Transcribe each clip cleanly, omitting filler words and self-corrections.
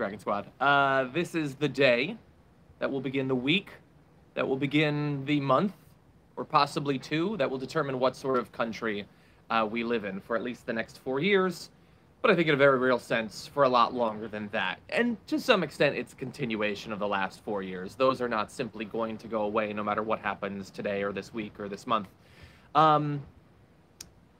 Dragon Squad. This is the day that will begin the week, that will begin the month, or possibly two, that will determine what sort of country we live in for at least the next 4 years. But I think in a very real sense, for a lot longer than that. And to some extent, it's a continuation of the last 4 years. Those are not simply going to go away no matter what happens today or this week or this month. A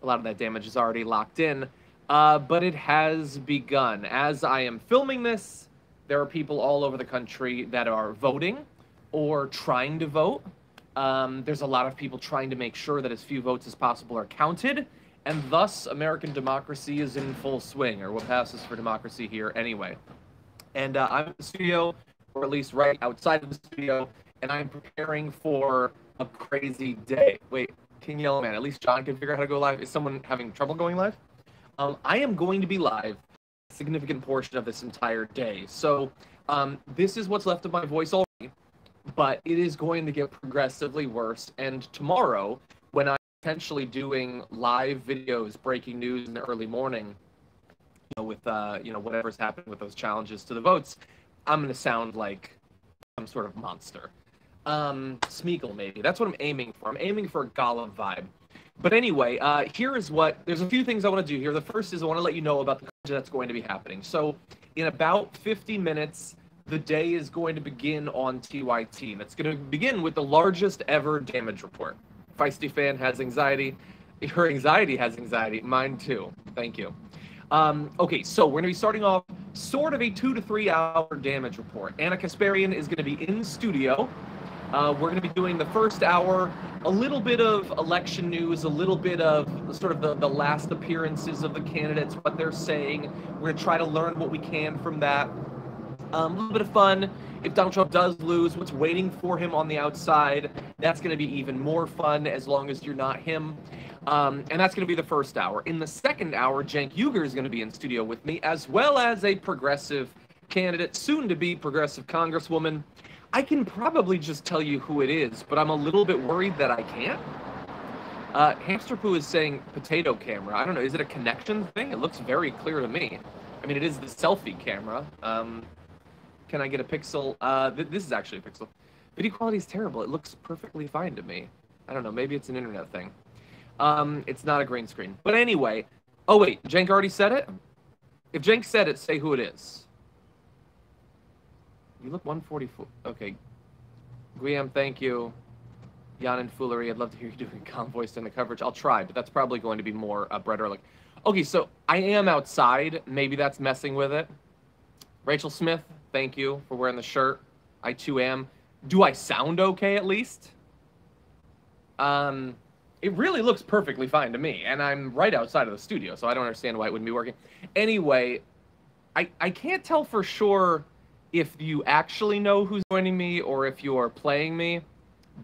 lot of that damage is already locked in. But it has begun. As I am filming this, there are people all over the country that are voting or trying to vote. There's a lot of people trying to make sure that as few votes as possible are counted, and thus American democracy is in full swing, or what passes for democracy here anyway. And I'm in the studio, or at least right outside of the studio, and I'm preparing for a crazy day. Wait, King Yellow Man, at least John can figure out how to go live. Is someone having trouble going live? I am going to be live a significant portion of this entire day. So this is what's left of my voice already, but it is going to get progressively worse. And tomorrow, when I'm potentially doing live videos, breaking news in the early morning, with whatever's happening with those challenges to the votes, I'm going to sound like some sort of monster. Smeagol, maybe. That's what I'm aiming for. I'm aiming for a Gollum vibe. But anyway, there's a few things I want to do here. The first is I want to let you know about the coverage that's going to be happening. So in about 50 minutes, the day is going to begin on TYT. And it's going to begin with the largest ever damage report. Feisty Fan has anxiety. Her anxiety has anxiety. Mine too. Thank you. Okay, so we're going to be starting off sort of a 2 to 3 hour damage report. Anna Kasparian is going to be in studio. We're going to be doing the first hour, a little bit of election news, a little bit of sort of the last appearances of the candidates, what they're saying. We're going to try to learn what we can from that. A little bit of fun. If Donald Trump does lose, what's waiting for him on the outside? That's going to be even more fun as long as you're not him. And that's going to be the first hour. In the second hour, Cenk Uygur is going to be in studio with me, as well as a progressive candidate, soon to be progressive congresswoman. I can probably just tell you who it is, but I'm a little bit worried that I can't. Hamster Poo is saying potato camera. I don't know, is it a connection thing? It looks very clear to me. I mean, it is the selfie camera. Can I get a pixel? This is actually a pixel. Video quality is terrible. It looks perfectly fine to me. I don't know, maybe it's an internet thing. It's not a green screen. But anyway, oh wait, Cenk already said it? If Cenk said it, say who it is. You look 144. Okay. Guillaume, thank you. Jan and Foolery, I'd love to hear you doing calm voice in the coverage. I'll try, but that's probably going to be more Brett Ehrlich. Okay, so I am outside. Maybe that's messing with it. Rachel Smith, thank you for wearing the shirt. I too am. Do I sound okay at least? It really looks perfectly fine to me, and I'm right outside of the studio, so I don't understand why it wouldn't be working. Anyway, I can't tell for sure if you actually know who's joining me or if you're playing me,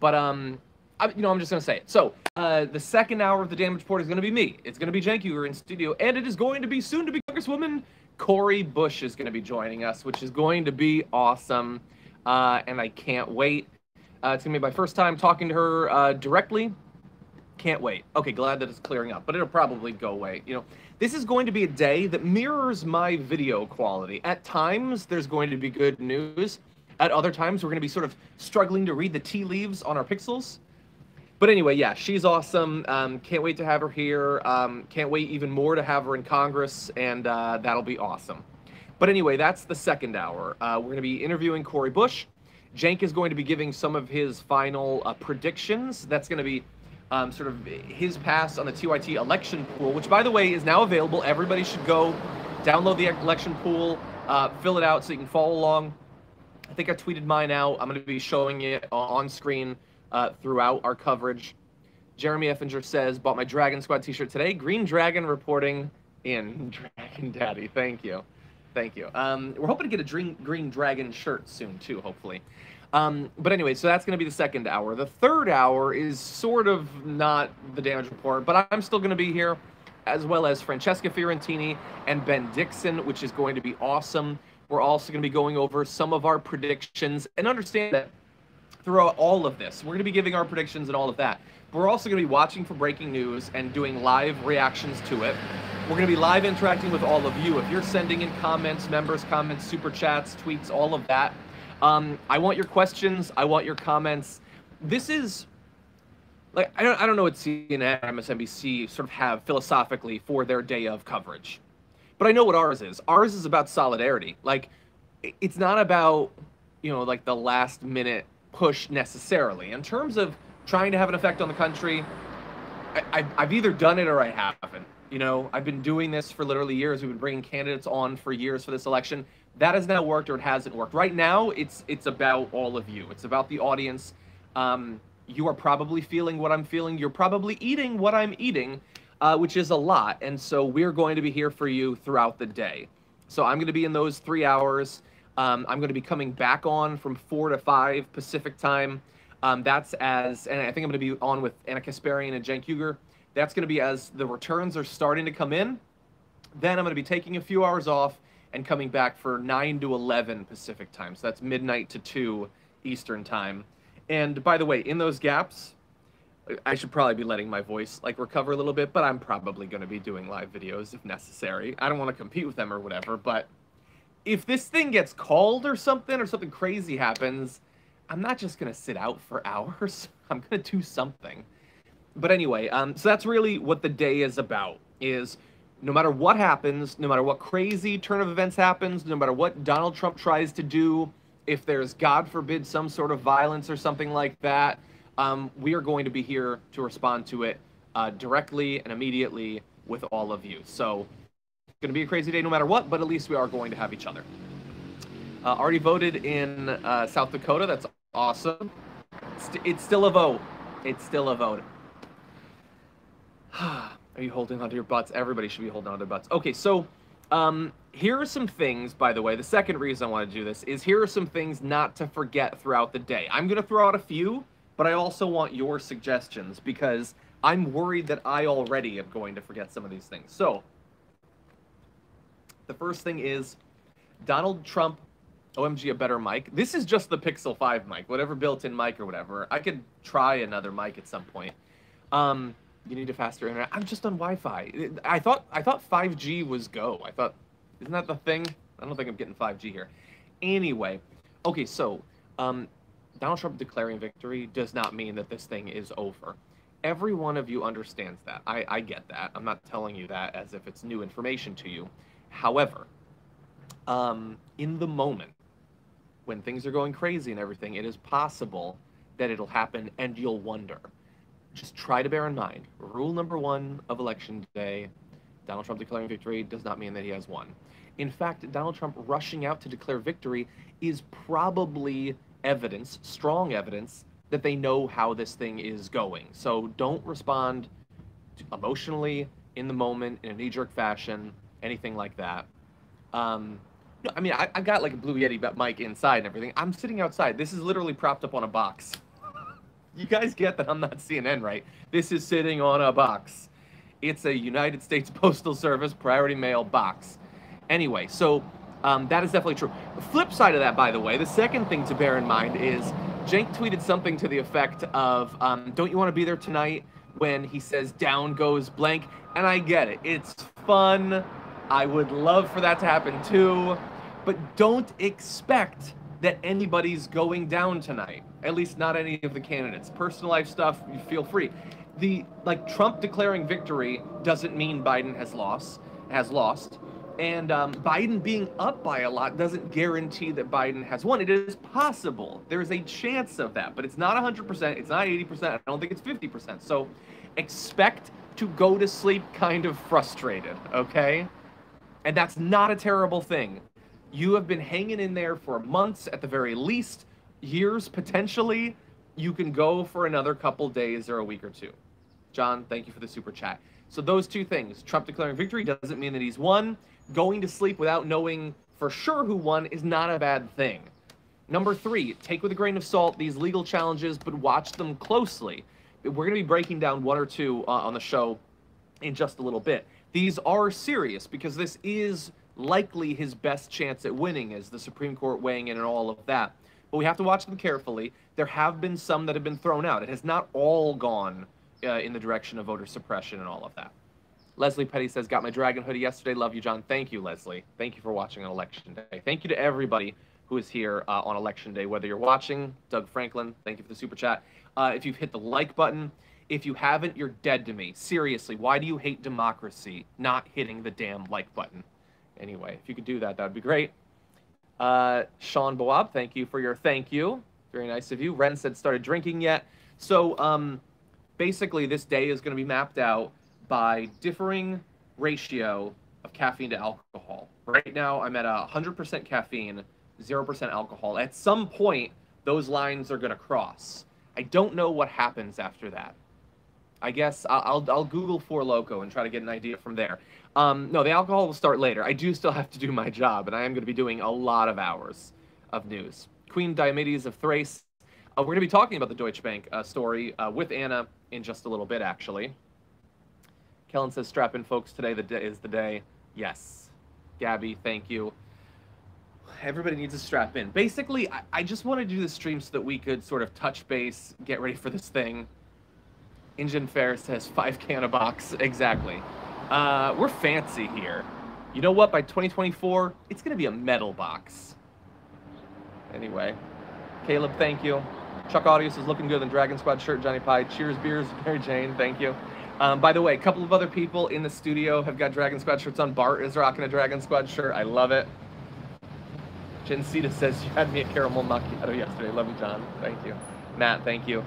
but I'm just gonna say it. So the second hour of the damage report is gonna be me. It's gonna be Cenk Uygur in studio, and it is going to be soon to be Congresswoman Cori Bush is gonna be joining us, which is going to be awesome, and I can't wait. It's gonna be my first time talking to her directly. Can't wait. Okay, glad that it's clearing up, but it'll probably go away. This is going to be a day that mirrors my video quality. At times, there's going to be good news. At other times, we're going to be sort of struggling to read the tea leaves on our pixels. But anyway, yeah, she's awesome. Can't wait to have her here. Can't wait even more to have her in Congress, and that'll be awesome. But anyway, that's the second hour. We're going to be interviewing Cori Bush. Cenk is going to be giving some of his final predictions. That's going to be sort of his pass on the TYT election pool, which, by the way, is now available. Everybody should go download the election pool, fill it out so you can follow along. I think I tweeted mine out. I'm going to be showing it on screen throughout our coverage. Jeremy Effinger says, bought my Dragon Squad t-shirt today. Green Dragon reporting in. Dragon Daddy. Thank you. Thank you. We're hoping to get a Green Dragon shirt soon, too, hopefully. But anyway, so that's going to be the second hour. The third hour is sort of not the damage report, but I'm still going to be here, as well as Francesca Fiorentini and Ben Dixon, which is going to be awesome. We're also going to be going over some of our predictions, and understand that throughout all of this. We're going to be giving our predictions and all of that. But we're also going to be watching for breaking news and doing live reactions to it. We're going to be live interacting with all of you. If you're sending in comments, members comments, super chats, tweets, all of that, I want your questions. I want your comments. This is, like, I don't know what CNN, MSNBC sort of have philosophically for their day of coverage. But I know what ours is. Ours is about solidarity. Like, it's not about, you know, like the last minute push necessarily. In terms of trying to have an effect on the country, I've either done it or I haven't. You know, I've been doing this for literally years. We've been bringing candidates on for years for this election. That has now worked or it hasn't worked. Right now, it's about all of you. It's about the audience. You are probably feeling what I'm feeling. You're probably eating what I'm eating, which is a lot. And so we're going to be here for you throughout the day. So I'm going to be in those 3 hours. I'm going to be coming back on from 4 to 5 Pacific time. And I think I'm going to be on with Anna Kasparian and Cenk Uygur. That's going to be as the returns are starting to come in. Then I'm going to be taking a few hours off and coming back for 9 to 11 Pacific time. So that's midnight to 2 Eastern time. And by the way, in those gaps, I should probably be letting my voice like recover a little bit, but I'm probably going to be doing live videos if necessary. I don't want to compete with them or whatever, but if this thing gets called or something crazy happens, I'm not just going to sit out for hours. I'm going to do something. But anyway, so that's really what the day is about, is no matter what happens, no matter what crazy turn of events happens, no matter what Donald Trump tries to do, if there's, God forbid, some sort of violence or something like that, we are going to be here to respond to it directly and immediately with all of you. So it's going to be a crazy day no matter what, but at least we are going to have each other. Already voted in South Dakota. That's awesome. It's still a vote. It's still a vote. Are you holding onto your butts? Everybody should be holding onto their butts. Okay, so here are some things, by the way. The second reason I want to do this is here are some things not to forget throughout the day. I'm going to throw out a few, but I also want your suggestions because I'm worried that I already am going to forget some of these things. So the first thing is Donald Trump, OMG, a better mic. This is just the Pixel 5 mic, whatever built-in mic or whatever. I could try another mic at some point. You need a faster internet. I'm just on Wi-Fi. I thought 5G was go. I thought, isn't that the thing? I don't think I'm getting 5G here. Anyway, okay, so Donald Trump declaring victory does not mean that this thing is over. Every one of you understands that. I get that. I'm not telling you that as if it's new information to you. However, in the moment, when things are going crazy and everything, it is possible that it'll happen and you'll wonder. Just try to bear in mind, rule number 1 of election day, Donald Trump declaring victory does not mean that he has won. In fact, Donald Trump rushing out to declare victory is probably evidence, strong evidence, that they know how this thing is going. So don't respond emotionally, in the moment, in a knee-jerk fashion, anything like that. No, I mean, I got like a Blue Yeti mic inside and everything. I'm sitting outside. This is literally propped up on a box. You guys get that I'm not CNN, right? This is sitting on a box. It's a United States Postal Service Priority Mail box. Anyway, so that is definitely true. The flip side of that, by the way, the second thing to bear in mind is Cenk tweeted something to the effect of, don't you want to be there tonight when he says down goes blank? And I get it. It's fun. I would love for that to happen too. But don't expect that anybody's going down tonight. At least not any of the candidates. Personal life stuff, you feel free. Trump declaring victory doesn't mean Biden has lost. And Biden being up by a lot doesn't guarantee that Biden has won. It is possible. There's a chance of that, but it's not 100%. It's not 80%. I don't think it's 50%. So expect to go to sleep kind of frustrated, okay? And that's not a terrible thing. You have been hanging in there for months, at the very least, years potentially. You can go for another couple days or a week or two. John, thank you for the super chat. So those two things, Trump declaring victory doesn't mean that he's won. Going to sleep without knowing for sure who won is not a bad thing. Number 3, take with a grain of salt these legal challenges, but watch them closely. We're going to be breaking down 1 or 2 on the show in just a little bit. These are serious because this is likely his best chance at winning, as the Supreme Court weighing in and all of that. but we have to watch them carefully. There have been some that have been thrown out. It has not all gone in the direction of voter suppression and all of that. Leslie Petty says, got my dragon hoodie yesterday. Love you, John. Thank you, Leslie. Thank you for watching on Election Day. Thank you to everybody who is here on Election Day, whether you're watching. Doug Franklin, thank you for the super chat. If you've hit the like button, if you haven't, you're dead to me. Seriously, why do you hate democracy not hitting the damn like button? Anyway, if you could do that, that would be great. Sean Boab, thank you for your thank you. Very nice of you. Ren said, started drinking yet? So basically, this day is going to be mapped out by differing ratio of caffeine to alcohol. Right now, I'm at 100% caffeine, 0% alcohol. At some point, those lines are going to cross. I don't know what happens after that. I guess I'll Google Four Loko and try to get an idea from there. No, the alcohol will start later. I do still have to do my job, and I am going to be doing a lot of hours of news. Queen Diomedes of Thrace. We're going to be talking about the Deutsche Bank story with Anna in just a little bit, actually. Kellen says, strap in, folks. Today is the day. Yes. Gabby, thank you. Everybody needs to strap in. Basically, I just wanted to do the stream so that we could sort of touch base, get ready for this thing. Engine Fair says 5K on a box. Exactly. We're fancy here. You know what? By 2024, it's going to be a metal box. Anyway. Caleb, thank you. Chuck Audius is looking good in the Dragon Squad shirt. Johnny Pie, cheers, beers. Mary Jane, thank you. By the way, a couple of other people in the studio have got Dragon Squad shirts on. Bart is rocking a Dragon Squad shirt. I love it. Jensita says, you had me a caramel macchiato yesterday. Love you, John. Thank you. Matt, thank you.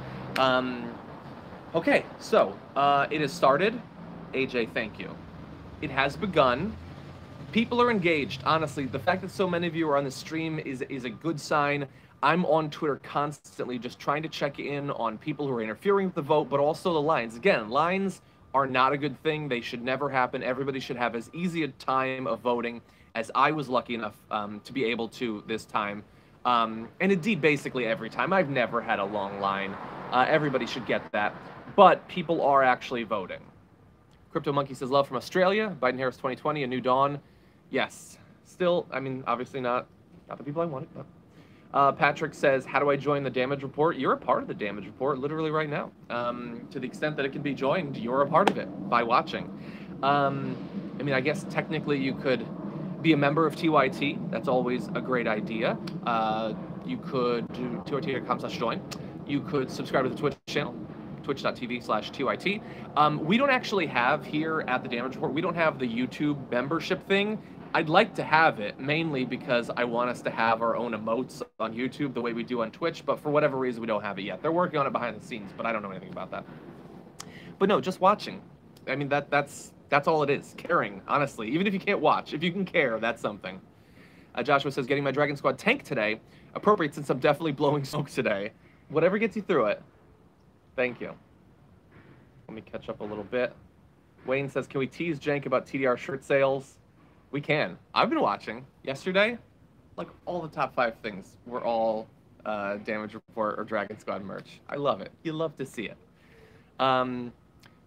Okay, so it has started. AJ, thank you. It has begun. People are engaged. Honestly, the fact that so many of you are on the stream is a good sign. I'm on Twitter constantly just trying to check in on people who are interfering with the vote, but also the lines. Again, lines are not a good thing. They should never happen. Everybody should have as easy a time of voting as I was lucky enough to be able to this time. And indeed, basically every time. I've never had a long line. Everybody should get that. But people are actually voting. Crypto Monkey says, love from Australia. Biden-Harris 2020, a new dawn. Yes. Still, I mean, obviously not the people I wanted, but... Patrick says, how do I join the damage report? You're a part of the damage report literally right now. To the extent that it can be joined, you're a part of it by watching. I mean, I guess technically you could be a member of TYT. That's always a great idea. You could do tyt.com/join. You could subscribe to the Twitch channel, twitch.tv/TYT. We don't actually have here at the damage report, we don't have the YouTube membership thing. I'd like to have it, mainly because I want us to have our own emotes on YouTube the way we do on Twitch, but for whatever reason, we don't have it yet. They're working on it behind the scenes, but I don't know anything about that. But no, just watching. I mean, that's all it is. Caring, honestly. Even if you can't watch, if you can care, that's something. Joshua says, getting my Dragon Squad tank today. Appropriate since I'm definitely blowing smoke today. Whatever gets you through it. Thank you. Let me catch up a little bit. Wayne says, can we tease Jank about TDR shirt sales? We can. I've been watching. Yesterday, like all the top 5 things were all Damage Report or Dragon Squad merch. I love it. You love to see it.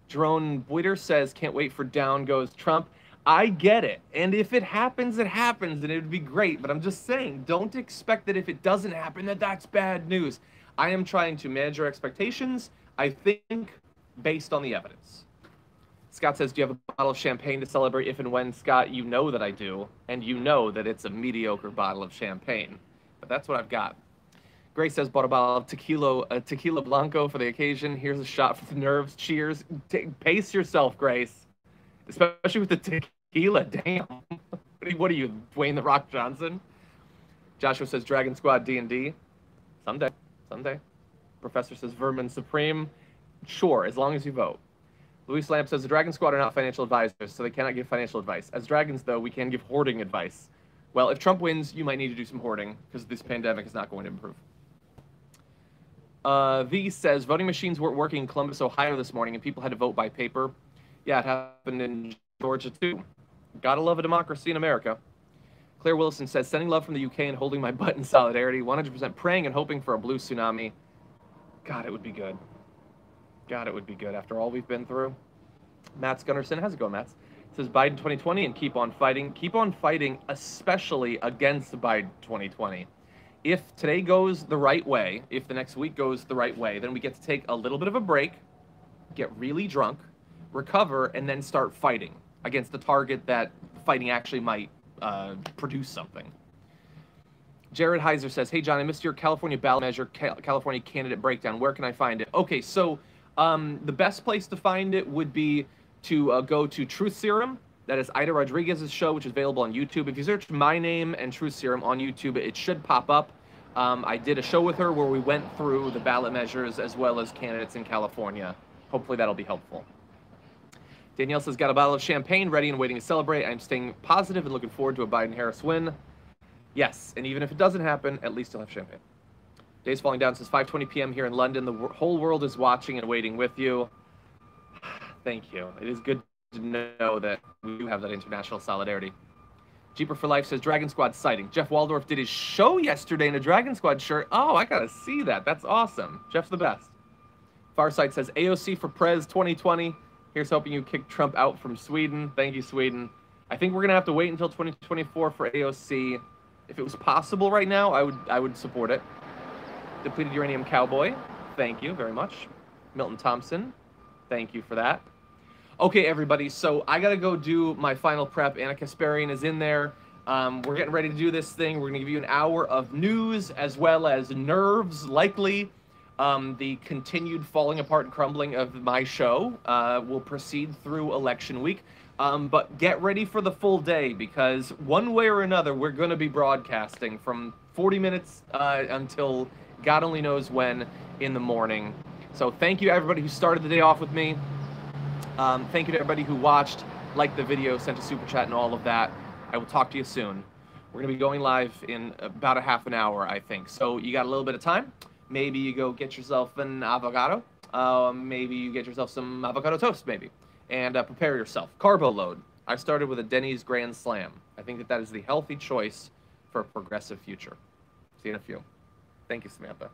Jerome Boyder says, can't wait for down goes Trump. I get it. And if it happens, it happens, and it would be great. But I'm just saying, don't expect that if it doesn't happen, that that's bad news. I am trying to manage your expectations, I think, based on the evidence. Scott says, do you have a bottle of champagne to celebrate if and when? Scott, you know that I do, and you know that it's a mediocre bottle of champagne. But that's what I've got. Grace says, bought a bottle of tequila blanco for the occasion. Here's a shot for the nerves. Cheers. Pace yourself, Grace. Especially with the tequila. Damn. What are you, Dwayne The Rock Johnson? Joshua says, Dragon Squad D&D. Someday. Someday. Professor says, Vermin Supreme. Sure, as long as you vote. Luis Lamp says, the Dragon Squad are not financial advisors, so they cannot give financial advice. As dragons, though, we can give hoarding advice. Well, if Trump wins, you might need to do some hoarding, because this pandemic is not going to improve. V says, voting machines weren't working in Columbus, Ohio this morning, and people had to vote by paper. Yeah, it happened in Georgia, too. Gotta love a democracy in America. Claire Wilson says, sending love from the UK and holding my butt in solidarity, 100% praying and hoping for a blue tsunami. God, it would be good. God, it would be good after all we've been through. Matt Gunnarsson, how's it going, Matt? It says Biden 2020 and keep on fighting. Keep on fighting, especially against Biden 2020. If today goes the right way, if the next week goes the right way, then we get to take a little bit of a break, get really drunk, recover, and then start fighting against the target that fighting actually might produce something. Jared Heiser says, hey, John, I missed your California ballot measure, California candidate breakdown. Where can I find it? Okay, so the best place to find it would be to go to Truth Serum. That is Ida Rodriguez's show, which is available on YouTube. If you search my name and Truth Serum on YouTube, it should pop up. I did a show with her where we went through the ballot measures as well as candidates in California. Hopefully that'll be helpful. Danielle says, got a bottle of champagne ready and waiting to celebrate. I'm staying positive and looking forward to a Biden-Harris win. Yes, and even if it doesn't happen, at least you'll have champagne. Days Falling Down says, 5:20 p.m. here in London. The whole world is watching and waiting with you. Thank you. It is good to know that we do have that international solidarity. Jeeper for Life says, Dragon Squad sighting. Jeff Waldorf did his show yesterday in a Dragon Squad shirt. Oh, I gotta see that. That's awesome. Jeff's the best. Farsight says, AOC for Prez 2020. Here's hoping you kick Trump out from Sweden. Thank you, Sweden. I think we're gonna have to wait until 2024 for AOC. If it was possible right now, I would support it. Depleted Uranium Cowboy, thank you very much. Milton Thompson, thank you for that. Okay, everybody, so I gotta go do my final prep. Anna Kasparian is in there. We're getting ready to do this thing. We're gonna give you an hour of news as well as nerves, likely. The continued falling apart and crumbling of my show will proceed through election week. But get ready for the full day, because one way or another, we're going to be broadcasting from 40 minutes until God only knows when in the morning. So thank you, everybody who started the day off with me. Thank you to everybody who watched, liked the video, sent a super chat, and all of that. I will talk to you soon. We're going to be going live in about a half an hour, I think. So you got a little bit of time. Maybe you go get yourself an avocado. Maybe you get yourself some avocado toast, maybe. And prepare yourself. Carbo load. I started with a Denny's Grand Slam. I think that is the healthy choice for a progressive future. See you in a few. Thank you, Samantha.